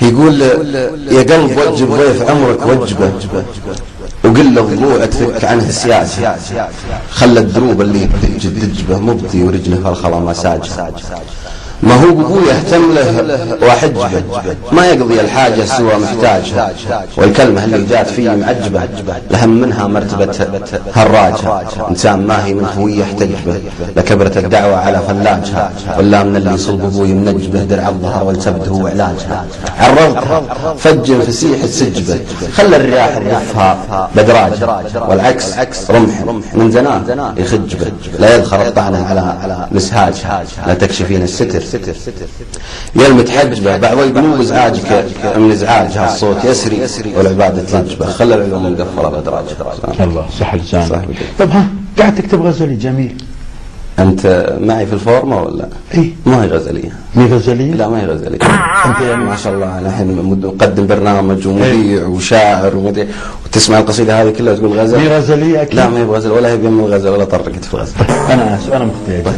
يقول يا قلب وجب ضيف عمرك وجبه، وقل له ضلوع تفك عنه السياسة، خلى الدروب اللي تجبه مبدي ورجله في الخلا مساجه. ما هو ابوه يهتم له وحجبه، ما يقضي الحاجة سوى محتاجها، والكلمة اللي جات فيه معجبة لهم منها مرتبة هراجها. إنسان ما هي من هوية احتجبه، لكبرت الدعوة على فلاجها، ولا من اللي صلب ابوي منجبه درع الظهر والتبد هو علاجها. عرضها فج فسيح السجبه، خلى الرياح الرفها بدراجها، والعكس رمح من زناه يخجبه، لا يدخل الطعنة على مسهاجها. لا تكشفين الستر يا المتحجبة، بعض يقولوا ازعاجك من ازعاجها الصوت يسري والعبادة تلجبه، خلى العلوم مقفلة بدراجها. الله صح لسانك. طب ها قاعد تكتب غزلي جميل، انت معي في الفورمة ولا؟ ايه ما هي غزلية. مي غزلية؟ لا ما هي غزلية. انت ما شاء الله الحين مقدم برنامج ومذيع وشاعر وتسمع القصيدة هذه كلها تقول غزل. مي غزلية أكيد. لا ما هي بغزل ولا هي بيم الغزل ولا طرقت في الغزل. انا اسف انا مختلف.